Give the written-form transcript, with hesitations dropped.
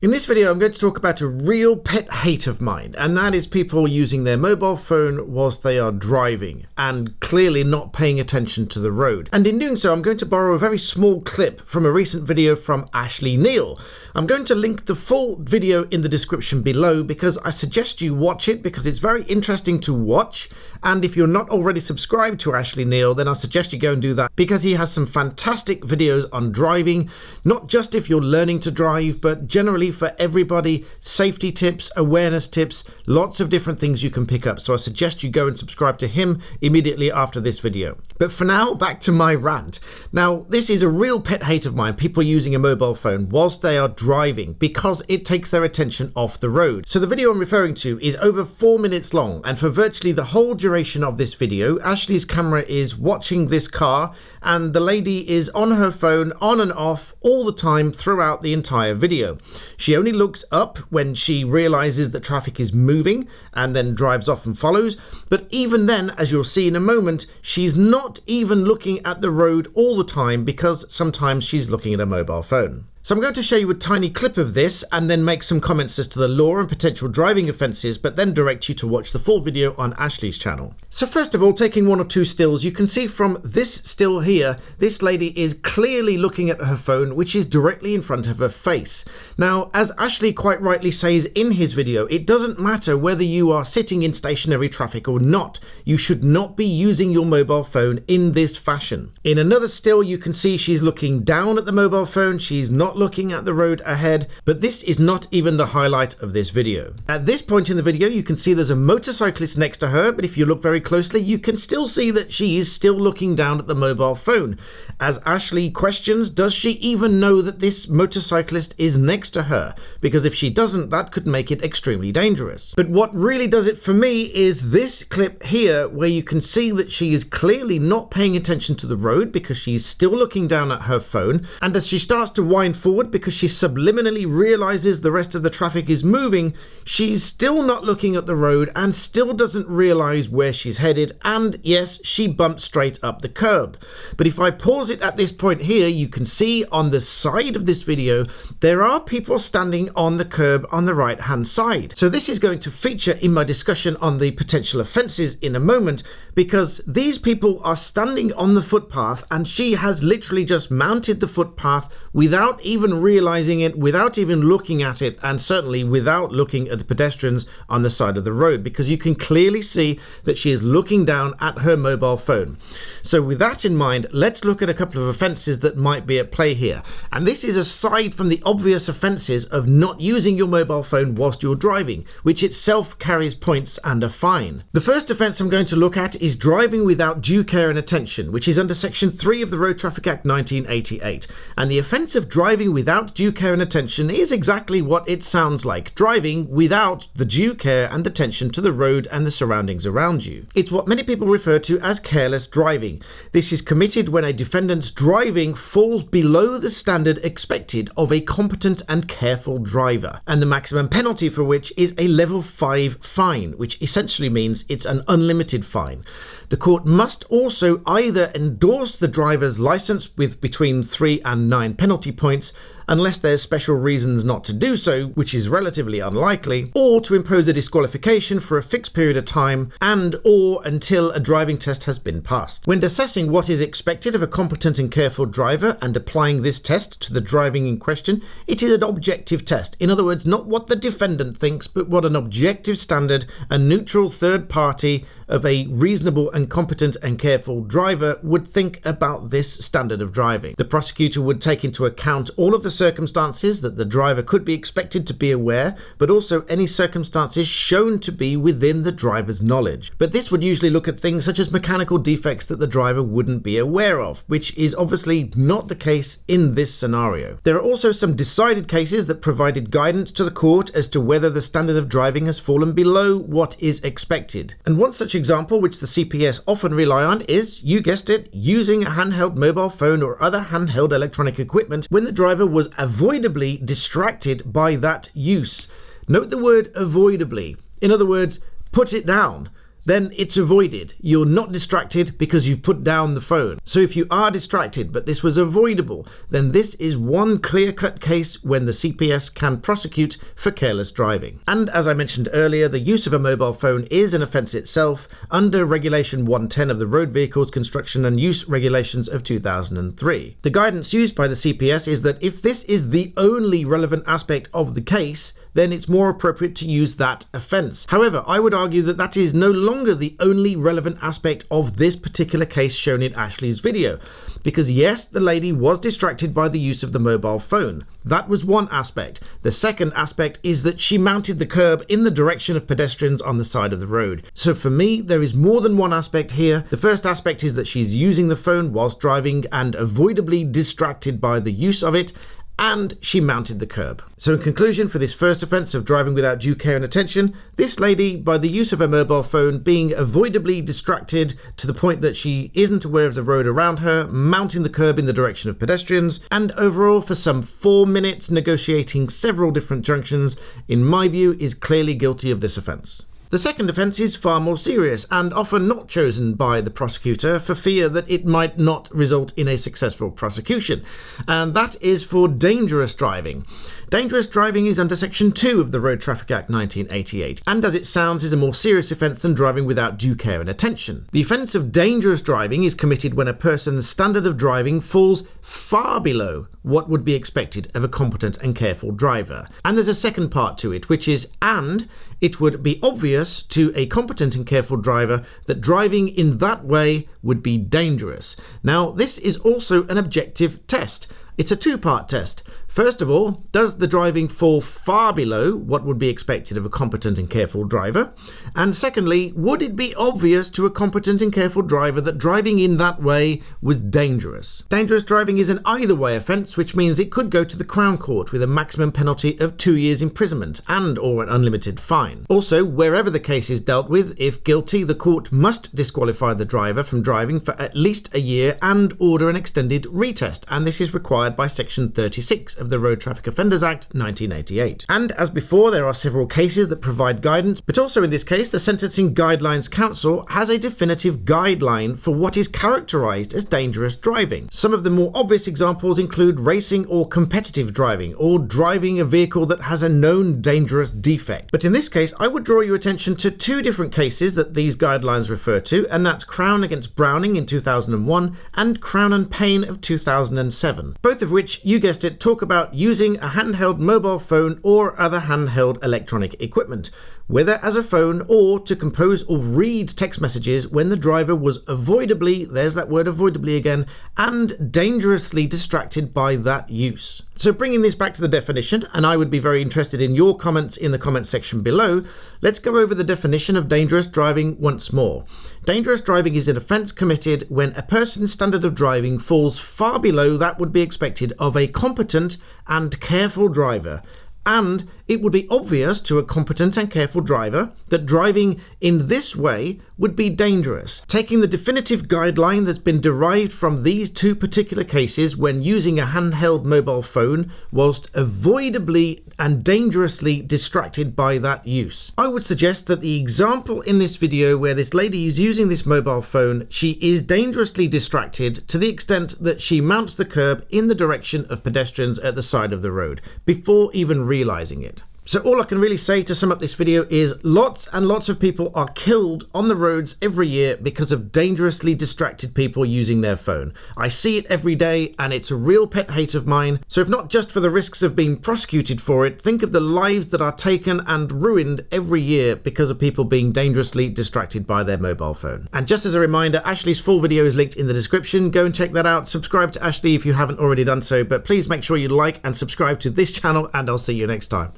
In this video, I'm going to talk about a real pet hate of mine, and that is people using their mobile phone whilst they are driving and clearly not paying attention to the road. And in doing so, I'm going to borrow a very small clip from a recent video from Ashley Neal. I'm going to link the full video in the description below because I suggest you watch it because it's very interesting to watch. And if you're not already subscribed to Ashley Neal, then I suggest you go and do that because he has some fantastic videos on driving, not just if you're learning to drive, but generally for everybody, safety tips, awareness tips, lots of different things you can pick up. So I suggest you go and subscribe to him immediately after this video. But for now, back to my rant. Now, this is a real pet hate of mine, people using a mobile phone whilst they are driving because it takes their attention off the road. So the video I'm referring to is over 4 minutes long, and for virtually the whole duration of this video, Ashley's camera is watching this car and the lady is on her phone on and off all the time throughout the entire video. She only looks up when she realizes that traffic is moving and then drives off and follows. But even then, as you'll see in a moment, she's not even looking at the road all the time because sometimes she's looking at a mobile phone. So I'm going to show you a tiny clip of this and then make some comments as to the law and potential driving offences, but then direct you to watch the full video on Ashley's channel. So first of all, taking one or two stills, you can see from this still here, this lady is clearly looking at her phone, which is directly in front of her face. Now, as Ashley quite rightly says in his video, it doesn't matter whether you are sitting in stationary traffic or not. You should not be using your mobile phone in this fashion. In another still, you can see she's looking down at the mobile phone. She's not looking at the road ahead, but this is not even the highlight of this video. At this point in the video, you can see there's a motorcyclist next to her, but if you look very closely, you can still see that she is still looking down at the mobile phone. As Ashley questions, does she even know that this motorcyclist is next to her? Because if she doesn't, that could make it extremely dangerous. But what really does it for me is this clip here, where you can see that she is clearly not paying attention to the road because she's still looking down at her phone, and as she starts to wind forward because she subliminally realizes the rest of the traffic is moving, she's still not looking at the road and still doesn't realize where she's headed, and yes, she bumped straight up the curb. But if I pause it at this point here, you can see on the side of this video there are people standing on the curb on the right hand side. So this is going to feature in my discussion on the potential offences in a moment, because these people are standing on the footpath and she has literally just mounted the footpath without even realizing it, without even looking at it, and certainly without looking at the pedestrians on the side of the road, because you can clearly see that she is looking down at her mobile phone. So with that in mind, let's look at a couple of offences that might be at play here. And this is aside from the obvious offences of not using your mobile phone whilst you're driving, which itself carries points and a fine. The first offence I'm going to look at is driving without due care and attention, which is under Section 3 of the Road Traffic Act 1988. And the offence of driving without due care and attention is exactly what it sounds like, driving without the due care and attention to the road and the surroundings around you. It's what many people refer to as careless driving. This is committed when a defendant's driving falls below the standard expected of a competent and careful driver, and the maximum penalty for which is a level 5 fine, which essentially means it's an unlimited fine. The court must also either endorse the driver's license with between 3 and 9 penalty points, unless there's special reasons not to do so, which is relatively unlikely, or to impose a disqualification for a fixed period of time and or until a driving test has been passed. When assessing what is expected of a competent and careful driver and applying this test to the driving in question, it is an objective test. In other words, not what the defendant thinks, but what an objective standard, a neutral third party of a reasonable and competent and careful driver would think about this standard of driving. The prosecutor would take into account all of the circumstances that the driver could be expected to be aware, but also any circumstances shown to be within the driver's knowledge. But this would usually look at things such as mechanical defects that the driver wouldn't be aware of, which is obviously not the case in this scenario. There are also some decided cases that provided guidance to the court as to whether the standard of driving has fallen below what is expected. And one such example, which the CPS often rely on, is, you guessed it, using a handheld mobile phone or other handheld electronic equipment when the driver was avoidably distracted by that use. Note the word avoidably. In other words, put it down. then it's avoided. You're not distracted because you've put down the phone. So if you are distracted, but this was avoidable, then this is one clear-cut case when the CPS can prosecute for careless driving. And as I mentioned earlier, the use of a mobile phone is an offence itself under Regulation 110 of the Road Vehicles Construction and Use Regulations of 2003. The guidance used by the CPS is that if this is the only relevant aspect of the case, then it's more appropriate to use that offence. However, I would argue that that is no longer the only relevant aspect of this particular case shown in Ashley's video. Because yes, the lady was distracted by the use of the mobile phone. That was one aspect. The second aspect is that she mounted the curb in the direction of pedestrians on the side of the road. So for me, there is more than one aspect here. The first aspect is that she's using the phone whilst driving and avoidably distracted by the use of it, and she mounted the curb. So in conclusion, for this first offence of driving without due care and attention, this lady, by the use of her mobile phone, being avoidably distracted to the point that she isn't aware of the road around her, mounting the curb in the direction of pedestrians, and overall for some 4 minutes negotiating several different junctions, in my view, is clearly guilty of this offence. The second offence is far more serious and often not chosen by the prosecutor for fear that it might not result in a successful prosecution, and that is for dangerous driving. Dangerous driving is under Section 2 of the Road Traffic Act 1988, and as it sounds is a more serious offence than driving without due care and attention. The offence of dangerous driving is committed when a person's standard of driving falls far below what would be expected of a competent and careful driver. And there's a second part to it, which is, and it would be obvious to a competent and careful driver that driving in that way would be dangerous. Now, this is also an objective test. It's a two-part test. First of all, does the driving fall far below what would be expected of a competent and careful driver? And secondly, would it be obvious to a competent and careful driver that driving in that way was dangerous? Dangerous driving is an either-way offence, which means it could go to the Crown Court with a maximum penalty of 2 years imprisonment and or an unlimited fine. Also, wherever the case is dealt with, if guilty, the court must disqualify the driver from driving for at least a year and order an extended retest, and this is required by Section 36 of the Road Traffic Offenders Act 1988. And as before, there are several cases that provide guidance, but also in this case, the Sentencing Guidelines Council has a definitive guideline for what is characterised as dangerous driving. Some of the more obvious examples include racing or competitive driving, or driving a vehicle that has a known dangerous defect. But in this case, I would draw your attention to two different cases that these guidelines refer to, and that's Crown against Browning in 2001 and Crown and Payne of 2007, both of which, you guessed it, talk about using a handheld mobile phone or other handheld electronic equipment, whether as a phone or to compose or read text messages when the driver was avoidably, there's that word avoidably again, and dangerously distracted by that use. So bringing this back to the definition, and I would be very interested in your comments in the comments section below, let's go over the definition of dangerous driving once more. Dangerous driving is an offence committed when a person's standard of driving falls far below that would be expected of a competent and careful driver, and it would be obvious to a competent and careful driver that driving in this way would be dangerous. Taking the definitive guideline that's been derived from these two particular cases when using a handheld mobile phone whilst avoidably and dangerously distracted by that use, I would suggest that the example in this video where this lady is using this mobile phone, she is dangerously distracted to the extent that she mounts the curb in the direction of pedestrians at the side of the road before even realising it. So all I can really say to sum up this video is lots and lots of people are killed on the roads every year because of dangerously distracted people using their phone. I see it every day and it's a real pet hate of mine. So if not just for the risks of being prosecuted for it, think of the lives that are taken and ruined every year because of people being dangerously distracted by their mobile phone. And just as a reminder, Ashley's full video is linked in the description. Go and check that out. Subscribe to Ashley if you haven't already done so, but please make sure you like and subscribe to this channel and I'll see you next time.